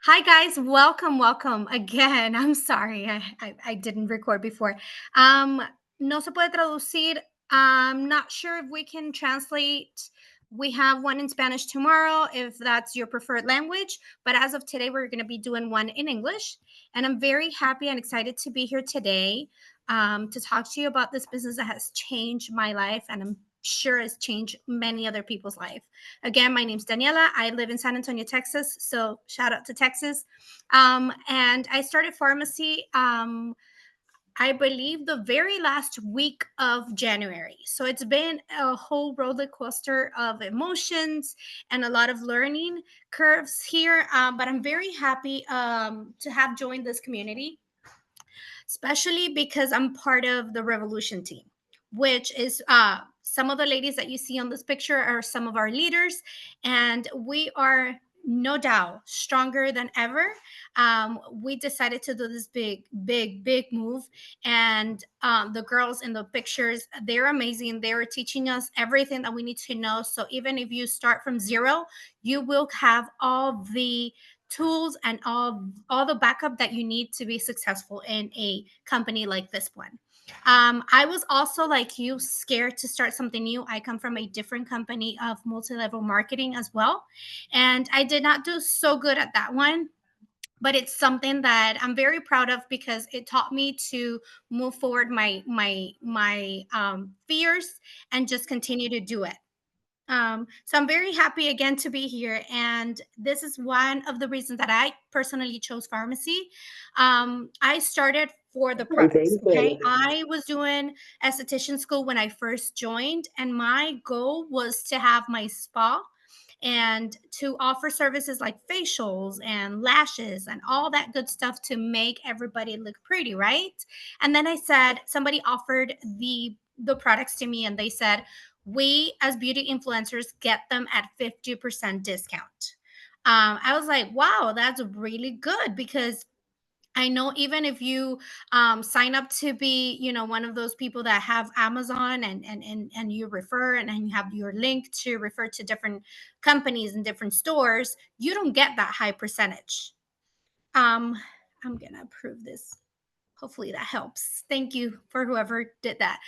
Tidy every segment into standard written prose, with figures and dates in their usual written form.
Hi guys, welcome again. I'm sorry, I didn't record before. Um, no se puede traducir. I'm not sure if we can translate. We have one in Spanish tomorrow, if that's your preferred language. But as of today, we're going to be doing one in English. And I'm very happy and excited to be here today to talk to you about this business that has changed my life, and I'm sure has changed many other people's life. Again, my name's Daniela. I live in San Antonio, Texas. So shout out to Texas. And I started pharmacy, I believe, the very last week of January. So it's been a whole roller coaster of emotions and a lot of learning curves here. But I'm very happy to have joined this community, especially because I'm part of the Revolution team, which is some of the ladies that you see on this picture are some of our leaders, and we are no doubt stronger than ever. We decided to do this big move, and the girls in the pictures, they're amazing. They are teaching us everything that we need to know. So even if you start from zero, you will have all the tools and all the backup that you need to be successful in a company like this one. I was also, like you, scared to start something new. I come from a different company of multi-level marketing as well, and I did not do so good at that one. But it's something that I'm very proud of because it taught me to move forward my fears and just continue to do it. So I'm very happy again to be here. And this is one of the reasons that I personally chose pharmacy. I started for the products. Okay. I was doing esthetician school when I first joined, and my goal was to have my spa and to offer services like facials and lashes and all that good stuff to make everybody look pretty, right? And then I said, somebody offered the products to me, and they said, we as beauty influencers get them at 50% discount. I was like, wow, that's really good, because I know even if you sign up to be, one of those people that have Amazon, and you refer, and you have your link to refer to different companies and different stores, you don't get that high percentage. Um, I'm gonna approve this. Hopefully that helps. Thank you for whoever did that.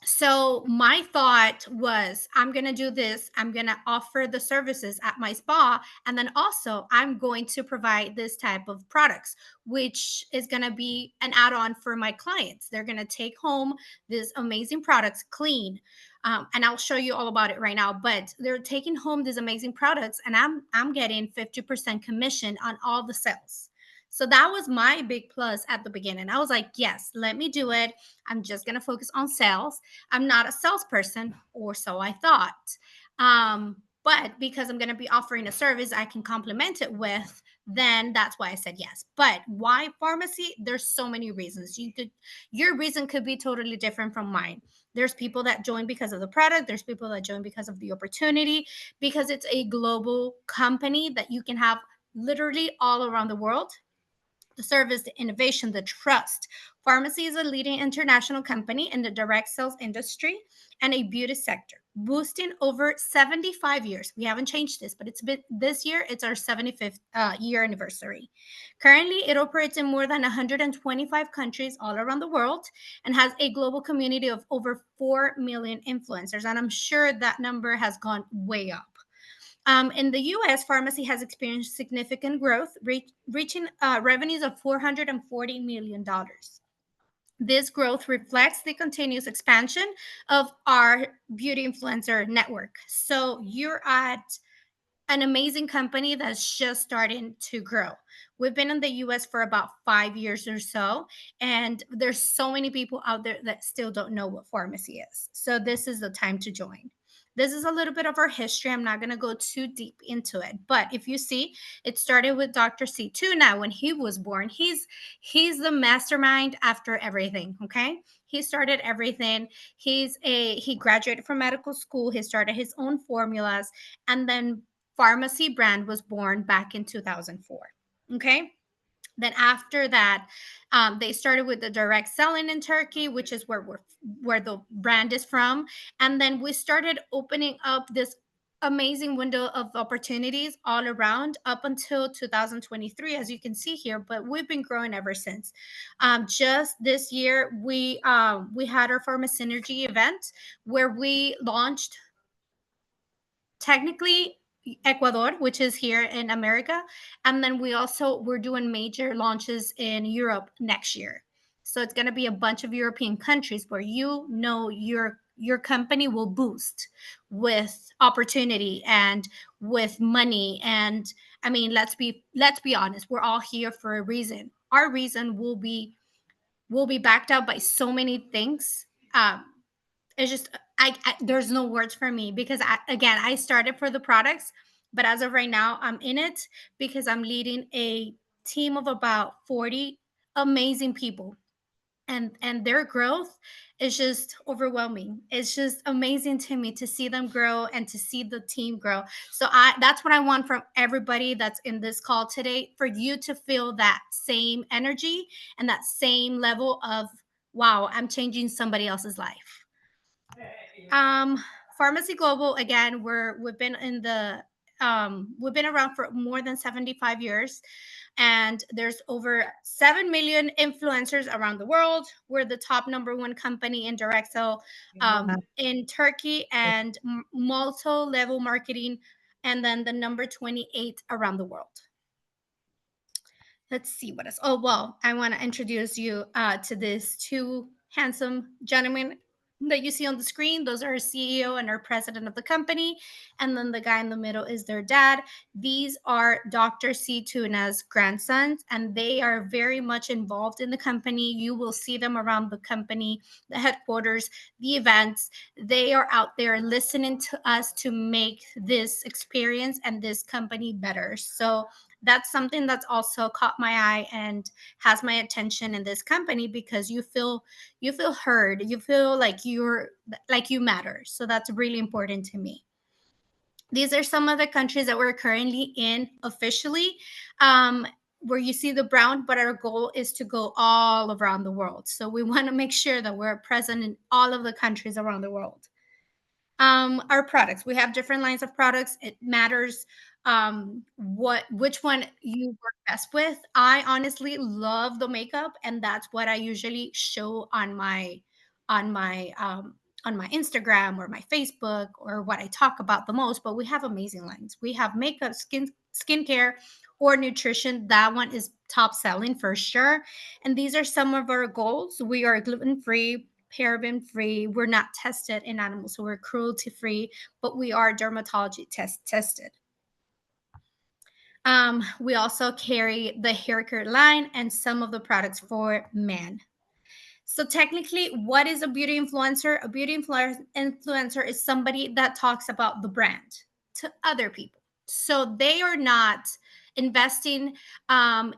So my thought was, I'm going to do this. I'm going to offer the services at my spa, and then also I'm going to provide this type of products, which is going to be an add-on for my clients. They're going to take home these amazing products clean. And I'll show you all about it right now, but they're taking home these amazing products, and I'm getting 50% commission on all the sales. So that was my big plus at the beginning. I was like, yes, let me do it. I'm just going to focus on sales. I'm not a salesperson, or so I thought. But because I'm going to be offering a service I can complement it with, then that's why I said yes. But why pharmacy? There's so many reasons. Your reason could be totally different from mine. There's people that join because of the product. There's people that join because of the opportunity, because it's a global company that you can have literally all around the world. The service, the innovation, the trust. Pharmacy is a leading international company in the direct sales industry and a beauty sector, boosting over 75 years. We haven't changed this, but it's been this year, it's our 75th year anniversary. Currently, it operates in more than 125 countries all around the world and has a global community of over 4 million influencers. And I'm sure that number has gone way up. In the US, pharmacy has experienced significant growth, reaching revenues of $440 million. This growth reflects the continuous expansion of our beauty influencer network. So you're at an amazing company that's just starting to grow. We've been in the US for about 5 years or so, and there's so many people out there that still don't know what pharmacy is. So this is the time to join. This is a little bit of our history. I'm not going to go too deep into it, but if you see, it started with Dr. C2. Now, when he was born, he's the mastermind after everything, okay? He started everything. He graduated from medical school. He started his own formulas, and then pharmacy brand was born back in 2004. Okay. Then after that, they started with the direct selling in Turkey, which is where the brand is from. And then we started opening up this amazing window of opportunities all around up until 2023, as you can see here, but we've been growing ever since. Just this year, we had our Pharma Synergy event where we launched technically Ecuador, which is here in America, and then we're doing major launches in Europe next year. So it's going to be a bunch of European countries where your company will boost with opportunity and with money. And I mean, let's be honest, we're all here for a reason. Our reason will be backed up by so many things. It's just I there's no words for me because again, I started for the products, but as of right now I'm in it because I'm leading a team of about 40 amazing people, and their growth is just overwhelming. It's just amazing to me to see them grow and to see the team grow. So I that's what I want from everybody that's in this call today, for you to feel that same energy and that same level of, wow, I'm changing somebody else's life. um, Pharmacy Global, again, we've been around for more than 75 years, and there's over 7 million influencers around the world. We're the top number one company in direct sale Wow. in Turkey, and multi-level marketing, and then the number 28 around the world. Let's see what else. Oh, well, I want to introduce you to these two handsome gentlemen that you see on the screen. Those are our CEO and our president of the company. And then the guy in the middle is their dad. These are Dr. C. Tuna's grandsons, and they are very much involved in the company. You will see them around the company, the headquarters, the events. They are out there listening to us to make this experience and this company better. So that's something that's also caught my eye and has my attention in this company, because you feel heard, you feel like you matter. So that's really important to me. These are some of the countries that we're currently in officially, um, where you see the brown, but our goal is to go all around the world. So we want to make sure that we're present in all of the countries around the world. Our products, we have different lines of products. It matters which one you work best with. I honestly love the makeup, and that's what I usually show on my on my Instagram or my Facebook, or what I talk about the most. But we have amazing lines. We have makeup, skincare, or nutrition. That one is top selling for sure. And these are some of our goals. We are gluten free, paraben free. We're not tested in animals, so we're cruelty free, but we are dermatology tested. We also carry the hair care line and some of the products for men. So technically, what is a beauty influencer? A beauty influencer is somebody that talks about the brand to other people. So they are not investing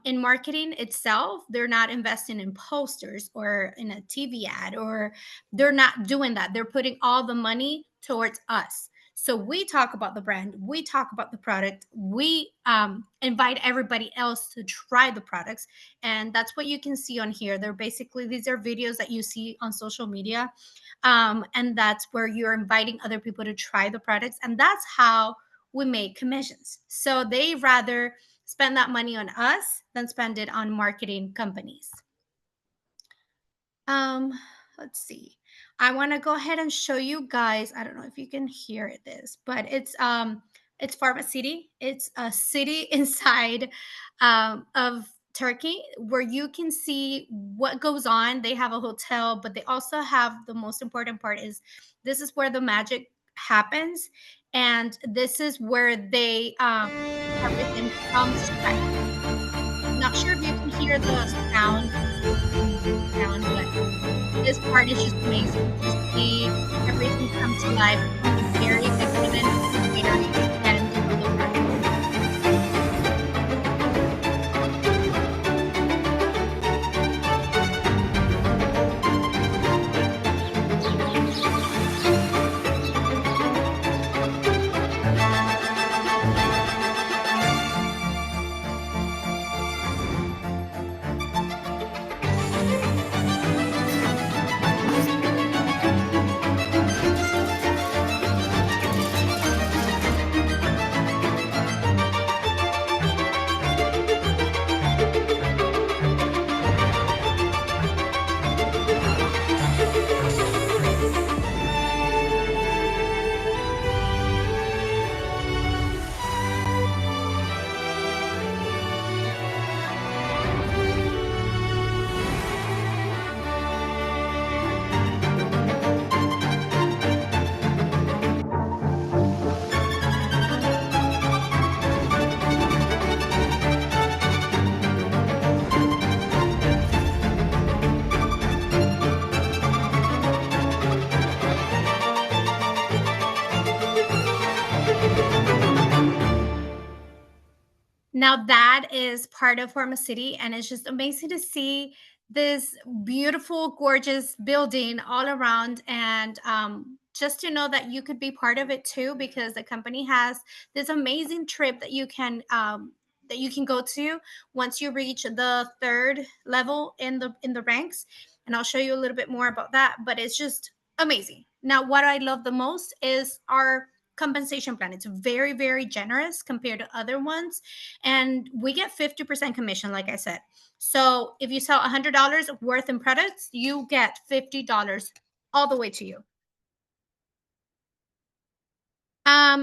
in marketing itself. They're not investing in posters or in a TV ad, or they're not doing that. They're putting all the money towards us. So we talk about the brand, we talk about the product, we invite everybody else to try the products, and that's what you can see on here. These are videos that you see on social media, and that's where you're inviting other people to try the products, and that's how we make commissions. So they rather spend that money on us than spend it on marketing companies. um let's see, I want to go ahead and show you guys. I don't know if you can hear this, but it's Pharma City. It's a city inside of Turkey, where you can see what goes on. They have a hotel, but they also have, the most important part is, this is where the magic happens, and this is where they everything from scratch. Not sure if you can hear the sound, but this part is just amazing to see everything come to life from the very beginning to the very end of the project. Now that is part of Forma City, and it's just amazing to see this beautiful, gorgeous building all around, and just to know that you could be part of it too, because the company has this amazing trip that you can go to once you reach the third level in the ranks, and I'll show you a little bit more about that. But it's just amazing. Now, what I love the most is our compensation plan. It's very, very generous compared to other ones, and we get 50% commission, like I said. So if you sell $100 worth in products, you get $50 all the way to you.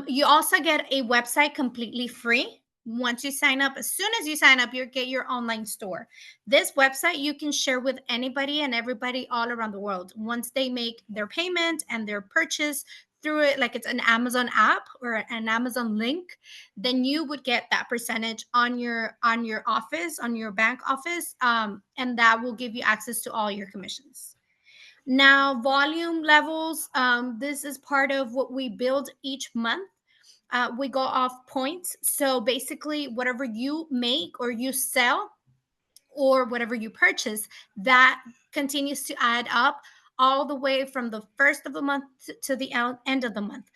You also get a website completely free once you sign up. As soon as you sign up, you get your online store. This website you can share with anybody and everybody all around the world. Once they make their payment and their purchase through it, like it's an Amazon app or an Amazon link, then you would get that percentage on your office, on your bank office, and that will give you access to all your commissions. Now, volume levels, this is part of what we build each month. We go off points. So basically, whatever you make or you sell, or whatever you purchase, that continues to add up all the way from the first of the month to the end of the month.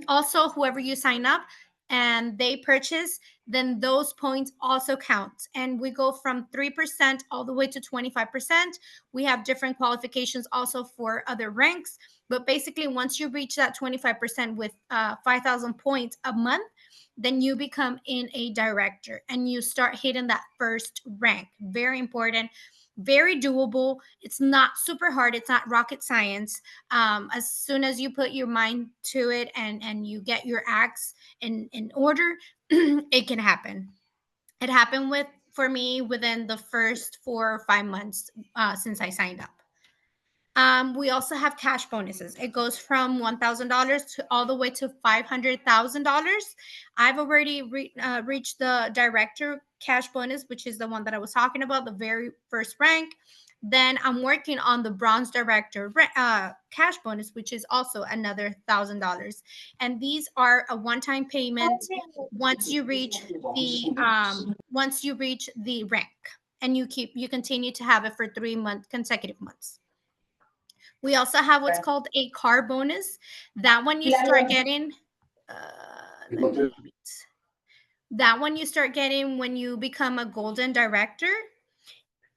Also, whoever you sign up and they purchase, then those points also count. And we go from 3% all the way to 25%. We have different qualifications also for other ranks. But basically, once you reach that 25% with 5,000 points a month, then you become in a director and you start hitting that first rank. Very important, very doable. It's not super hard, it's not rocket science. As soon as you put your mind to it and you get your acts in order, it can happen. It happened with for me within the first 4 or 5 months since I signed up. We also have cash bonuses. It goes from $1,000 to all the way to $500,000. I've already reached the director cash bonus, which is the one that I was talking about, the very first rank. Then I'm working on the bronze director cash bonus, which is also another $1,000. And these are a one-time payment once you reach the rank, and you continue to have it for 3 month consecutive months. We also have what's called a car bonus. That one you start getting. Let me read. That one you start getting when you become a golden director.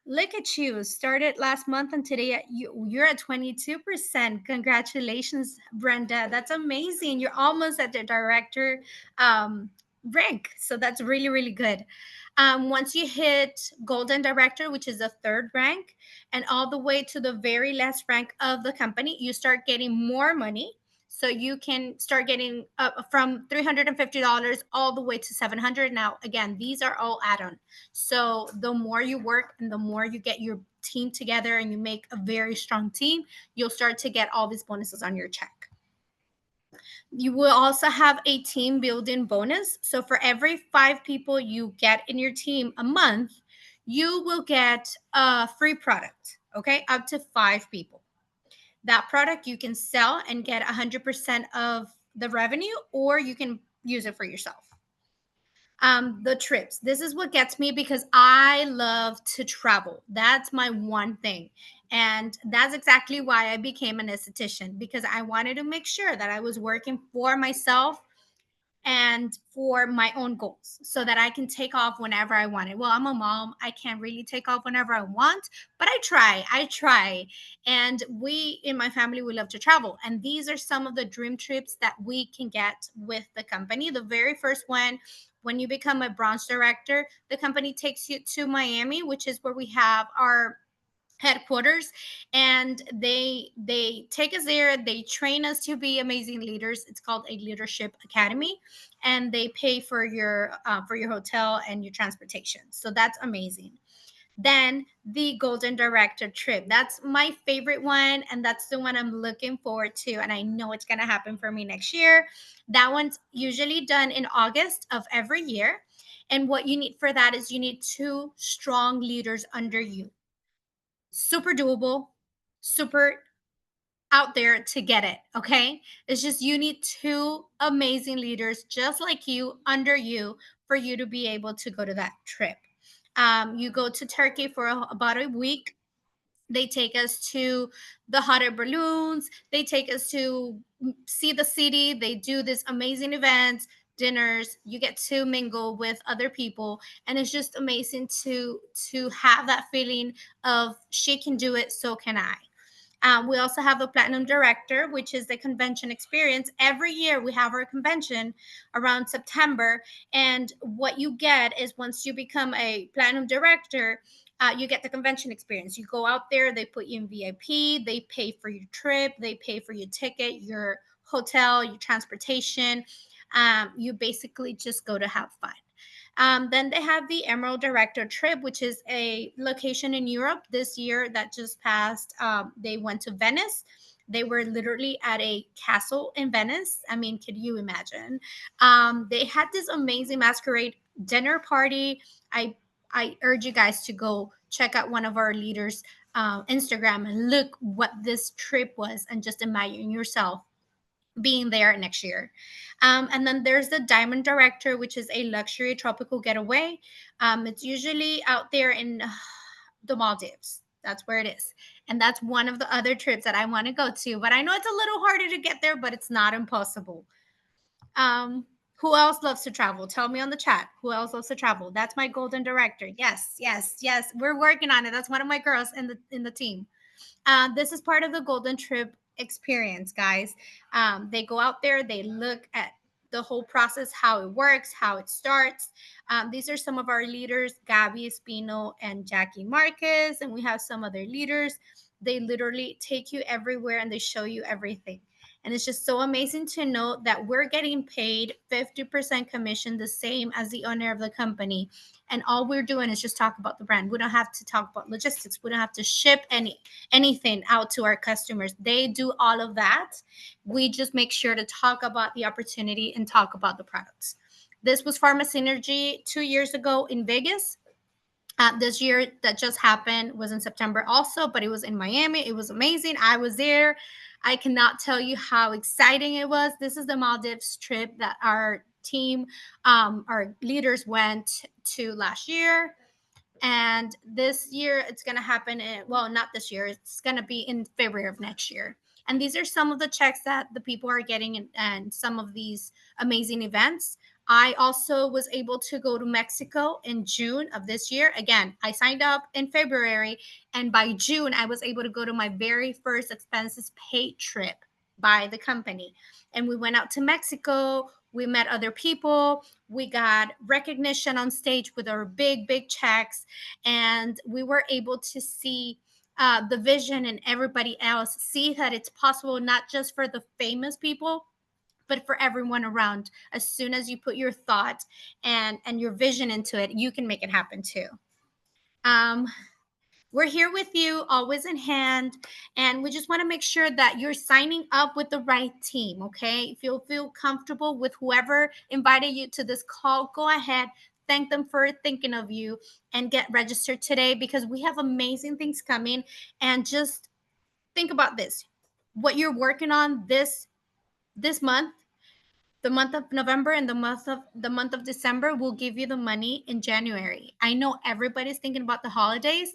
Look at you. Started last month and today you're at 22%. Congratulations, Brenda. That's amazing. You're almost at the director um, rank. So that's really, really good. Once you hit golden director, which is the third rank, and all the way to the very last rank of the company, you start getting more money. So you can start getting up from $350 all the way to 700. Now, again, these are all add-on. So the more you work and the more you get your team together and you make a very strong team, you'll start to get all these bonuses on your check. You will also have a team building bonus. So for every 5 people you get in your team a month, you will get a free product, okay? Up to 5 people. That product you can sell and get 100% of the revenue, or you can use it for yourself. The trips. This is what gets me because I love to travel. That's my one thing. And that's exactly why I became an esthetician, because I wanted to make sure that I was working for myself and for my own goals so that I can take off whenever I want it. Well, I'm a mom. I can't really take off whenever I want, but I try. I try. And we in my family, we love to travel. And these are some of the dream trips that we can get with the company. The very first one, when you become a bronze director, the company takes you to Miami, which is where we have our headquarters, and they take us there. They train us to be amazing leaders. It's called a leadership academy, and they pay for your hotel and your transportation, so that's amazing. Then the golden director trip, that's my favorite one, and that's the one I'm looking forward to, and I know it's going to happen for me next year. That one's usually done in August of every year, and what you need for that is you need 2 strong leaders under you. Super doable, super out there to get it. Okay. It's just you need two amazing leaders just like you under you for you to be able to go to that trip. You go to Turkey for about a week. They take us to the hot air balloons. They take us to see the city. They do this amazing events, dinners. You get to mingle with other people, and it's just amazing to have that feeling of she can do it, so can I. We also have a platinum director, which is the convention experience. Every year we have our convention around September. And what you get is once you become a platinum director, you get the convention experience. You go out there, they put you in VIP, they pay for your trip, they pay for your ticket, your hotel, your transportation. You basically just go to have fun. Then they have the Emerald Director Trip, which is a location in Europe this year that just passed. They went to Venice. They were literally at a castle in Venice. I mean, could you imagine? They had this amazing masquerade dinner party. I urge you guys to go check out one of our leaders' Instagram and look what this trip was, and just imagine yourself being there next year. And then there's the Diamond Director, which is a luxury tropical getaway. It's usually out there in the Maldives. That's where it is. And that's one of the other trips that I want to go to. But I know it's a little harder to get there, but it's not impossible. Um, who else loves to travel? Tell me on the chat. Who else loves to travel? That's my golden director. Yes, yes, yes. We're working on it. That's one of my girls in the team. This is part of the Golden Trip experience, guys. They go out there, they look at the whole process, how it works, how it starts. These are some of our leaders, Gabby Espino and Jackie Marquez, and we have some other leaders. They literally take you everywhere and they show you everything. And it's just so amazing to know that we're getting paid 50% commission, the same as the owner of the company. And all we're doing is just talk about the brand. We don't have to talk about logistics. We don't have to ship anything out to our customers. They do all of that. We just make sure to talk about the opportunity and talk about the products. This was Pharma Synergy 2 years ago in Vegas. This year that just happened was in September also, but it was in Miami. It was amazing. I was there. I cannot tell you how exciting it was. This is the Maldives trip that our team, our leaders went to last year. And this year it's going to happen in, well, not this year, it's going to be in February of next year. And these are some of the checks that the people are getting, and some of these amazing events. I also was able to go to Mexico in June of this year. Again, I signed up in February, and by June I was able to go to my very first expenses paid trip by the company. And we went out to Mexico, we met other people, we got recognition on stage with our big checks, and we were able to see the vision and everybody else see that it's possible, not just for the famous people but for everyone around. As soon as you put your thought and your vision into it, you can make it happen too. um, we're here with you, always in hand, and we just want to make sure that you're signing up with the right team. Okay, if you feel comfortable with whoever invited you to this call, go ahead, thank them for thinking of you, and get registered today, because we have amazing things coming. And just think about this: what you're working on this month, the month of November, and the month of December will give you the money in January. I know everybody's thinking about the holidays,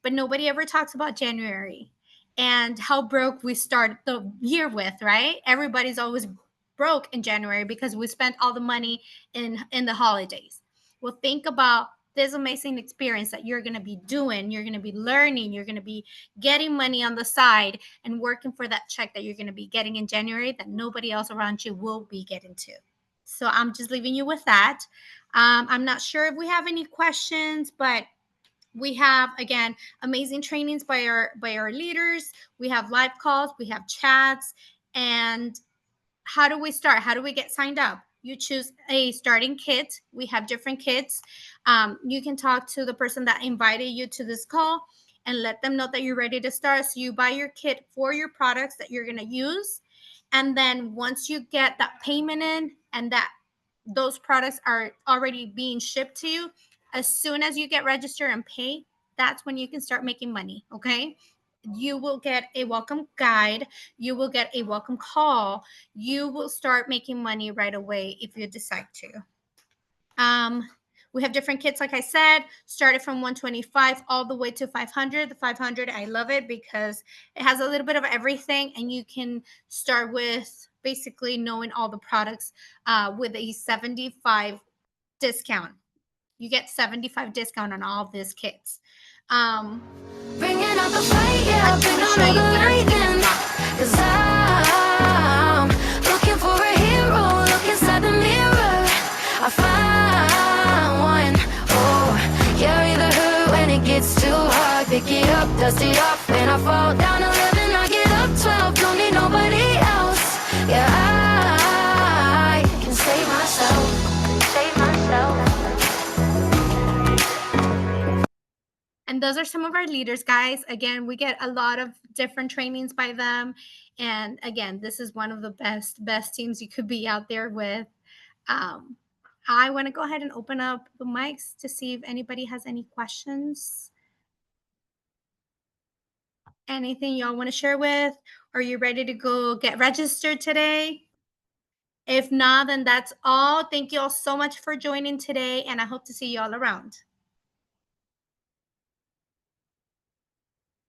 but nobody ever talks about January and how broke we start the year with, right? Everybody's always broke in January because we spent all the money in the holidays. Well, think about this amazing experience that you're going to be doing, you're going to be learning, you're going to be getting money on the side and working for that check that you're going to be getting in January that nobody else around you will be getting to. So I'm just leaving you with that. I'm not sure if we have any questions, but we have, again, amazing trainings by our leaders. We have live calls, we have chats. And how do we start? How do we get signed up? You choose a starting kit. We have different kits. You can talk to the person that invited you to this call and let them know that you're ready to start. So you buy your kit for your products that you're going to use. And then once you get that payment in and that those products are already being shipped to you, as soon as you get registered and pay, that's when you can start making money. Okay. You will get a welcome guide, you will get a welcome call, you will start making money right away if you decide to. um we have different kits, like I said, started from 125 all the way to 500. The 500, I love it because it has a little bit of everything, and you can start with basically knowing all the products with a 75 discount. You get 75 discount on all of these kits. um Bringing out the fight, I yeah, just bring want to on show all you the what are in the lightning. box. 'Cause I'm looking for a hero. Look inside the mirror, I find one. Oh, carry the hurt when it gets too hard. Pick it up, dust it off. When I fall down 11, I get up 12. Don't need nobody else. Yeah, I can save myself. Save myself. And those are some of our leaders, guys. Again, we get a lot of different trainings by them. And again, this is one of the best teams you could be out there with. Um, I want to go ahead and open up the mics to see if anybody has any questions. Anything y'all want to share with? Are you ready to go get registered today? If not, then that's all. Thank you all so much for joining today, and I hope to see you all around.